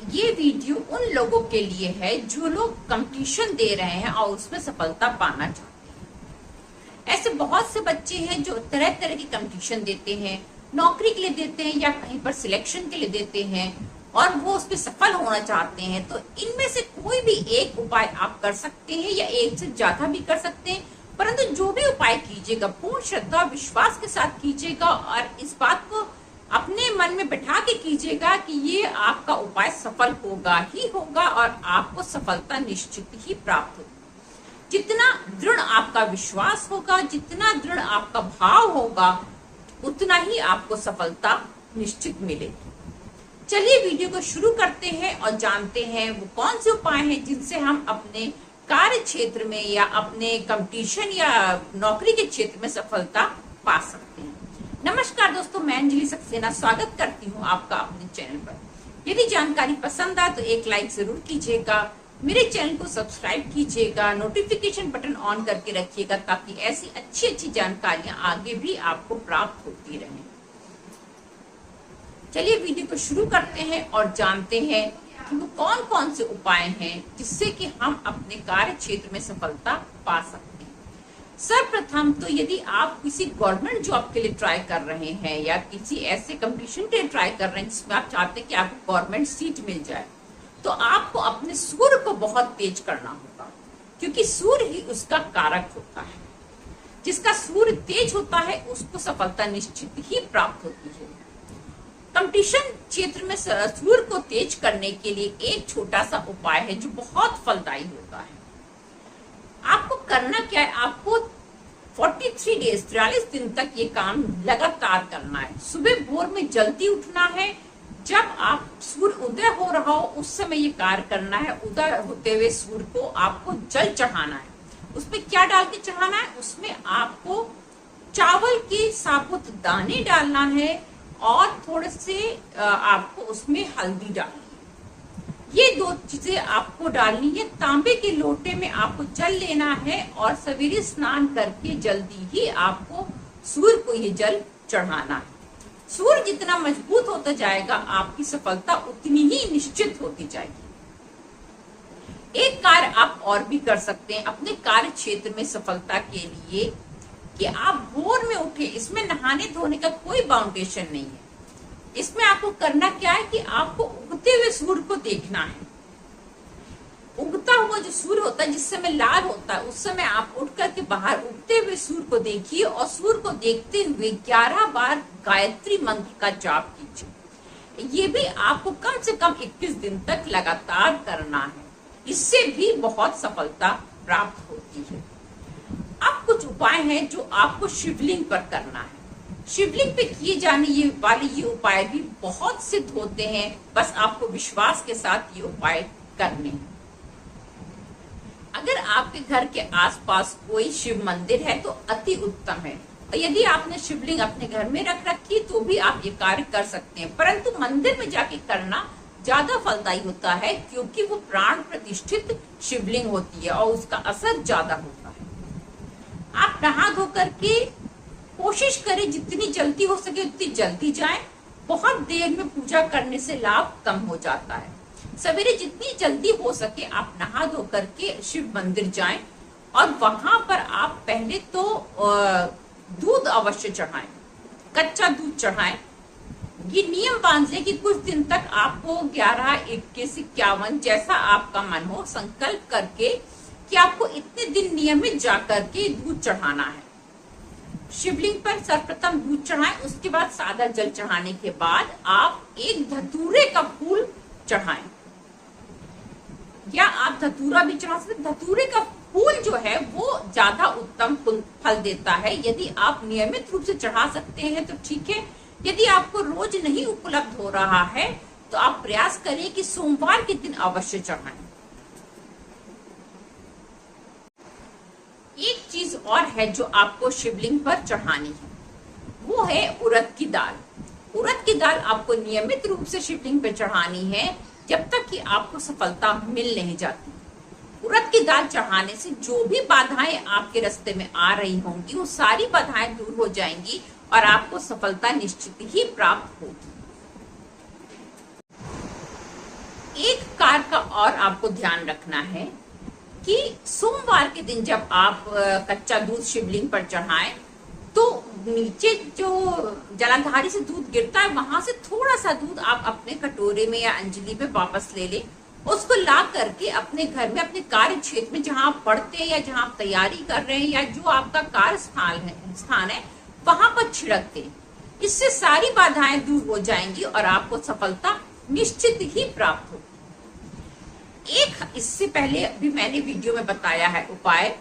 ये वीडियो उन लोगों के लिए है जो लोग कंपटीशन दे रहे हैं और उसमें सफलता पाना चाहते हैं। ऐसे बहुत से बच्चे हैं जो तरह तरह की कंपटीशन देते हैं, नौकरी के लिए देते हैं या कहीं पर सिलेक्शन के लिए देते हैं और वो उसमें सफल होना चाहते हैं। तो इनमें से कोई भी एक उपाय आप कर सकते हैं या एक से ज्यादा भी कर सकते हैं, परंतु जो भी उपाय कीजिएगा पूर्ण श्रद्धा विश्वास के साथ कीजिएगा और इस बात को अपने मन में बैठा के कीजिएगा कि ये आपका उपाय सफल होगा ही होगा और आपको सफलता निश्चित ही प्राप्त होगी। जितना दृढ़ आपका विश्वास होगा, जितना दृढ़ आपका भाव होगा, उतना ही आपको सफलता निश्चित मिलेगी। चलिए वीडियो को शुरू करते हैं और जानते हैं वो कौन से उपाय हैं जिनसे हम अपने कार्य क्षेत्र में या अपने कंपटीशन या नौकरी के क्षेत्र में सफलता पा सकते हैं। नमस्कार दोस्तों, मैं अंजलि सक्सेना स्वागत करती हूँ आपका अपने चैनल पर। यदि जानकारी पसंद आए तो एक लाइक जरूर कीजिएगा, मेरे चैनल को सब्सक्राइब कीजिएगा, नोटिफिकेशन बटन ऑन करके रखिएगा ताकि ऐसी अच्छी अच्छी जानकारियां आगे भी आपको प्राप्त होती रहें। चलिए वीडियो को शुरू करते हैं और जानते हैं कि वो कौन कौन से उपाय हैं जिससे कि हम अपने कार्य क्षेत्र में सफलता पा सकते हैं। सर्वप्रथम तो यदि आप किसी गवर्नमेंट जॉब के लिए ट्राई कर रहे हैं या किसी ऐसे कंपटीशन के लिए ट्राई कर रहे हैं जिसमें आप चाहते हैं कि आपको गवर्नमेंट सीट मिल जाए, तो आपको अपने सूर्य को बहुत तेज करना होगा, क्योंकि सूर्य ही उसका कारक होता है। जिसका सूर्य तेज होता है उसको सफलता निश्चित ही प्राप्त होती है। कंपटीशन क्षेत्र में सूर्य को तेज करने के लिए एक छोटा सा उपाय है जो बहुत फलदायी होता है। आपको करना क्या है, आपको 43 दिन तक ये काम लगातार करना है। सुबह भोर में जल्दी उठना है, जब आप सूर्य उदय हो रहा हो उस समय ये कार्य करना है। उदय होते हुए सूर्य को आपको जल चढ़ाना है। उसमें क्या डाल के चढ़ाना है, उसमें आपको चावल के साबुत दाने डालना है और थोड़े से आपको उसमें हल्दी डालनी है। ये दो चीजें आपको डालनी है। तांबे के लोटे में आपको जल लेना है और सवेरे स्नान करके जल्दी ही आपको सूर्य को ये जल चढ़ाना है। सूर्य जितना मजबूत होता जाएगा आपकी सफलता उतनी ही निश्चित होती जाएगी। एक कार्य आप और भी कर सकते हैं अपने कार्य क्षेत्र में सफलता के लिए कि आप भोर में उठे। इसमें नहाने धोने का कोई बाउंडेशन नहीं है। इसमें आपको करना क्या है कि आपको उगते हुए सूर्य को देखना है। उगता हुआ जो सूर्य होता है जिस समय लाल होता है उस समय आप उठ करके बाहर उगते हुए सूर्य को देखिए और सूर्य को देखते हुए 11 बार गायत्री मंत्र का जाप कीजिए। ये भी आपको कम से कम 21 दिन तक लगातार करना है। इससे भी बहुत सफलता प्राप्त होती है। अब कुछ उपाय हैं जो आपको शिवलिंग पर करना है। शिवलिंग पे किए जाने ये उपाय भी बहुत सिद्ध होते हैं। बस आपको विश्वास के साथ ये उपाय करने हैं। अगर आपके घर के आसपास कोई शिव मंदिर है तो अति उत्तम है। और यदि आपने शिवलिंग अपने घर में रख रखी तो भी आप ये कार्य कर सकते हैं, परंतु मंदिर में जाके करना ज्यादा फलदायी होता है क्योंकि वो प्राण प्रतिष्ठित शिवलिंग होती है और उसका असर ज्यादा होता है। आप नहा धो करके कोशिश करें जितनी जल्दी हो सके उतनी जल्दी जाएं। बहुत देर में पूजा करने से लाभ कम हो जाता है। सवेरे जितनी जल्दी हो सके आप नहा धो करके शिव मंदिर जाएं और वहां पर आप पहले तो दूध अवश्य चढ़ाएं, कच्चा दूध चढ़ाएं। ये नियम बांध ले कि कुछ दिन तक आपको 11, 21, 51 जैसा आपका मन हो संकल्प करके कि आपको इतने दिन नियमित जाकर के दूध चढ़ाना है। शिवलिंग पर सर्वप्रथम दूध चढ़ाएं, उसके बाद सादा जल चढ़ाने के बाद आप एक धतूरे का फूल चढ़ाएं या आप धतूरा भी चढ़ा सकते। धतूरे का फूल जो है वो ज्यादा उत्तम फल देता है। यदि आप नियमित रूप से चढ़ा सकते हैं तो ठीक है। यदि आपको रोज नहीं उपलब्ध हो रहा है तो आप प्रयास करें कि सोमवार के दिन अवश्य चढ़ाएं। एक चीज और है जो आपको शिवलिंग पर चढ़ानी है, वो है उड़द की दाल। उड़द की दाल आपको नियमित रूप से शिवलिंग पर चढ़ानी है जब तक कि आपको सफलता मिल नहीं जाती। उड़द की दाल चढ़ाने से जो भी बाधाएं आपके रास्ते में आ रही होंगी वो सारी बाधाएं दूर हो जाएंगी और आपको सफलता निश्चित ही प्राप्त होगी। एक कार का और आपको ध्यान रखना है कि सोमवार के दिन जब आप कच्चा दूध शिवलिंग पर चढ़ाएं तो नीचे जो जलाधारी से दूध गिरता है वहां से थोड़ा सा दूध आप अपने कटोरे में या अंजलि में वापस ले लें। उसको ला करके अपने घर में, अपने कार्य क्षेत्र में जहां आप पढ़ते हैं या जहां आप तैयारी कर रहे हैं या जो आपका कार्य स्थान है वहां पर छिड़क दें। इससे सारी बाधाएं दूर हो जाएंगी और आपको सफलता निश्चित ही प्राप्त होगी। एक इससे पहले भी मैंने वीडियो में बताया है उपाय।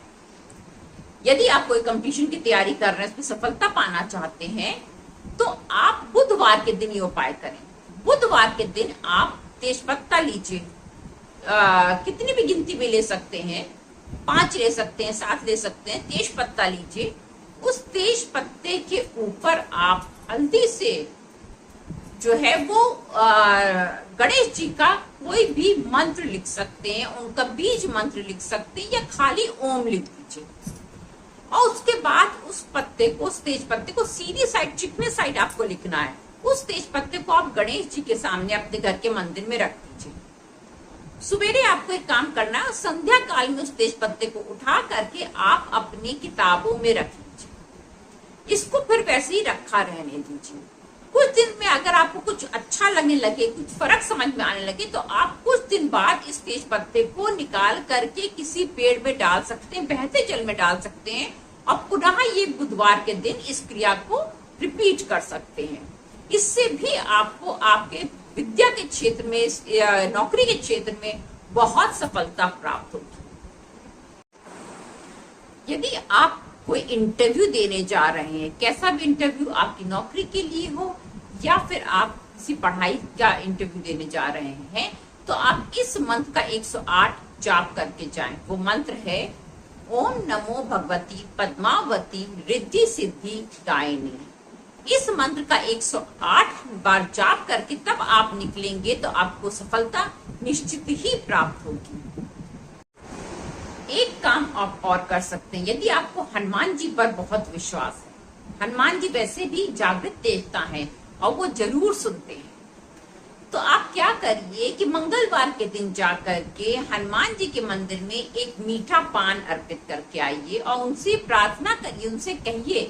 यदि आप कोई कंपटीशन की तैयारी कर रहे हैं, उसमें सफलता पाना चाहते हैं, तो आप बुधवार के दिन ये उपाय करें। बुधवार के दिन आप तेजपत्ता लीजिए, कितनी भी गिनती में ले सकते हैं, 5 ले सकते हैं, 7 ले सकते हैं। तेज पत्ता लीजिए, उस तेज पत्ते के ऊपर आप हल्दी से जो है वो गणेश जी का कोई भी मंत्र लिख सकते हैं, उनका बीज मंत्र लिख सकते हैं या खाली ओम लिख दीजिए। और उसके बाद उस पत्ते को, उस तेज पत्ते को सीधी साइड, चिकने साइड आपको लिखना है। उस तेज पत्ते को आप गणेश जी के सामने अपने घर के मंदिर में रख दीजिए। सुबेरे आपको एक काम करना है, संध्या काल में उस तेज पत्ते को उठा करके आप अपनी किताबों में रख लीजिए। इसको फिर वैसे ही रखा रहने दीजिए। कुछ दिन में अगर आपको कुछ अच्छा लगने लगे, कुछ फर्क समझ में आने लगे, तो आप कुछ दिन बाद इस तेज पत्ते को निकाल करके किसी पेड़ में डाल सकते हैं, बहते जल में डाल सकते हैं और पुनः ये बुधवार के दिन इस क्रिया को रिपीट कर सकते हैं। इससे भी आपको आपके विद्या के क्षेत्र में, नौकरी के क्षेत्र में बहुत सफलता प्राप्त होगी। यदि आप कोई इंटरव्यू देने जा रहे हैं, कैसा भी इंटरव्यू, आपकी नौकरी के लिए हो या फिर आप किसी पढ़ाई का इंटरव्यू देने जा रहे हैं, तो आप इस मंत्र का 108 जाप करके जाएं। वो मंत्र है ओम नमो भगवती पद्मावती रिद्धि सिद्धि दायिनी। इस मंत्र का 108 बार जाप करके तब आप निकलेंगे तो आपको सफलता निश्चित ही प्राप्त होगी। एक काम आप और कर सकते हैं। यदि आपको हनुमान जी पर बहुत विश्वास है, हनुमान जी वैसे भी जागृत देवता हैं और वो जरूर सुनते हैं, तो आप क्या करिए कि मंगलवार के दिन जाकर के हनुमान जी के मंदिर में एक मीठा पान अर्पित करके आइए और उनसे प्रार्थना करिए, उनसे कहिए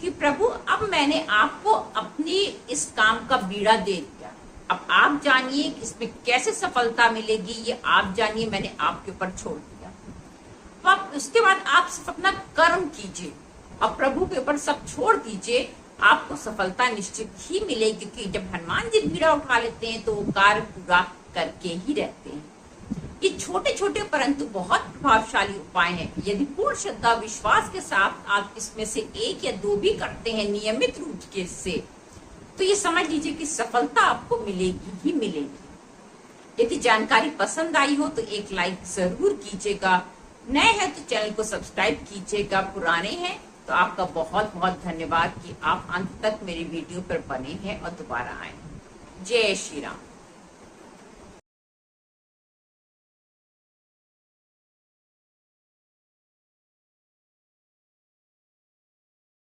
कि प्रभु अब मैंने आपको अपनी इस काम का बीड़ा दे दिया, अब आप जानिए कि इसमें कैसे सफलता मिलेगी, ये आप जानिए, मैंने आपके ऊपर छोड़ दिया। तो आप उसके बाद आप सिर्फ अपना कर्म कीजिए और प्रभु के ऊपर सब छोड़ दीजिए, आपको सफलता निश्चित ही मिलेगी। क्योंकि जब हनुमान जी बीड़ा उठा लेते हैं तो वो कार्य पूरा करके ही रहते हैं। ये छोटे छोटे परंतु बहुत प्रभावशाली उपाय हैं। यदि पूर्ण श्रद्धा विश्वास के साथ आप इसमें से 1 या 2 भी करते हैं नियमित रूप के से, तो ये समझ लीजिए कि सफलता आपको मिलेगी ही मिलेगी। यदि जानकारी पसंद आई हो तो एक लाइक जरूर कीजिएगा। नए हैं तो चैनल को सब्सक्राइब कीजिएगा, पुराने हैं तो आपका बहुत बहुत धन्यवाद कि आप अंत तक मेरी वीडियो पर बने हैं और दोबारा आए। जय श्री राम।